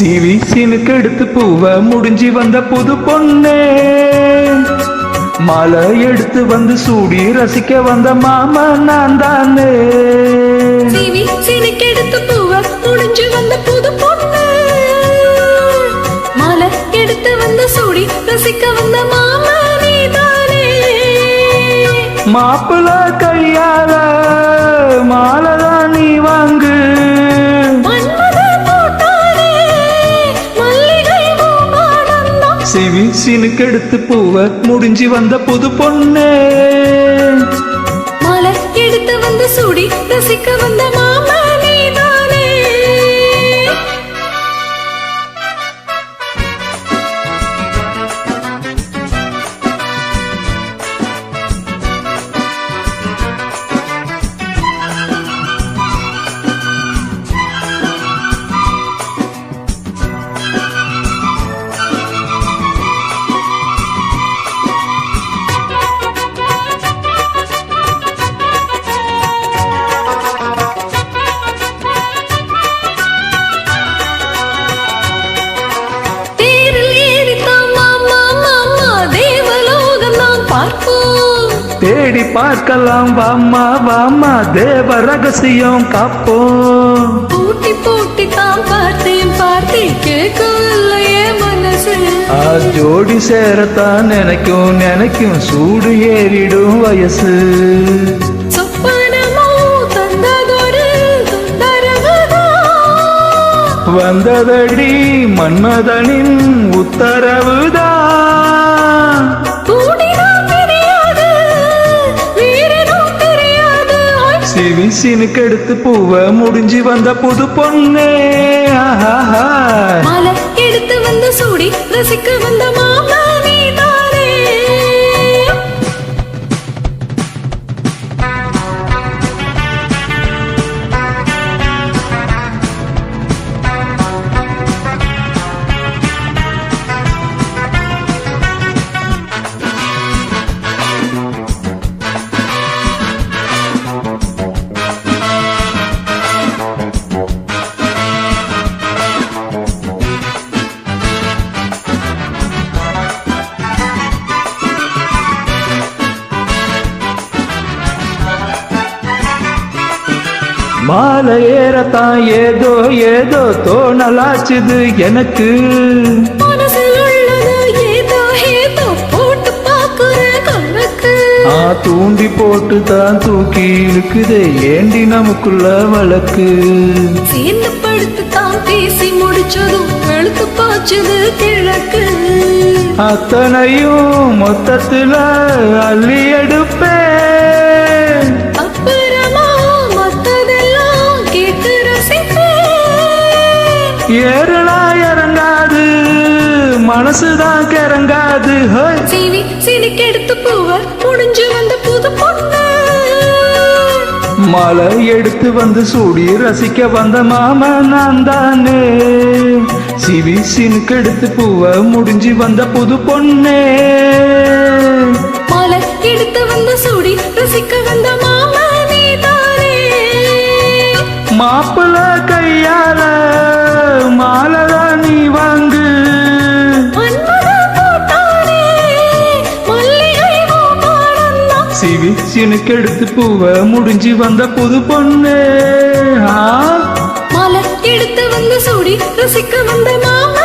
சீவி சீனுக்கு எடுத்து பூவ முடிஞ்சி வந்த புது பொண்ணே, மாலை எடுத்து வந்து சூடி ரசிக்க வந்த மாமா நான் தானே. சீவி சீனுக்கு எடுத்து பூவ முடிஞ்சி வந்த புது பொண்ணு, மாலை எடுத்து வந்து சூடி ரசிக்க வந்த மாமா நீ தானே. மாப்பிள கையால மாலைதான் நீ வாங்கு, சிவி சீனுக்கு எடுத்து பூவ முடிஞ்சி வந்த புது பொண்ணே, மாலை எடுத்து வந்து சூடி ரசிக்க வந்த மாமா நீ தானே. தேடி பார்க்கலாம் வாமா வாமா, தேவ ரகசியம் காப்போம். பூட்டி பூட்டி தான் பார்த்தேன் பார்த்தேன் கேட்கவில்லையே மனசு, ஜோடி சேரத்தான் நினைக்கும் நினைக்கும் சூடு ஏறிடும் வயசு. சொப்பனமோ தந்ததொரு வந்ததடி மன்மதனின் உத்தரவுதான், சிவி சீனுக்கு எடுத்து பூவ முடிஞ்சி வந்த புது பொண்ணே, மாலை எடுத்து வந்து சூடி ரசிக்க வந்த மாமா நீ தானே. மாலை ஏறத்தான் ஏதோ ஏதோ தோணலாச்சுது எனக்கு, மனசில் உள்ளது ஏதோ ஏதோ போட்டு பாக்குற கண்ணுக்கு, தூண்டி போட்டு தான் தூக்கி இருக்குதே ஏண்டி நமக்குள்ள வழக்கு. சேர்ந்து படுத்து தான் பேசி முடிச்சதும் வெளுத்து பாய்ச்சது கிழக்கு, அத்தனையும் மொத்தத்துல அள்ளி எடுப்பே, ஏறலா இறங்காது மனசுதான் கிறங்காது. சீவி சீனுக்கு எடுத்து பூவ முடிஞ்சு வந்த புது பொண்ணு, மாலை எடுத்து வந்து சூடி ரசிக்க வந்த மாமா நான் தானே. சிவி சீனுக்கு எடுத்து பூவ முடிஞ்சி வந்த புது பொண்ணே, மாலை எடுத்து வந்து சூடி ரசிக்க வந்த மாமா நீ தானே. மாப்பிள கையால மாலைதான் நீ வாங்கு, சிவி சீனுக்கு எடுத்து பூவ முடிஞ்சி வந்த புது பொண்ணே, மாலை எடுத்து வந்து சூடி ரசிக்க வந்த மாமா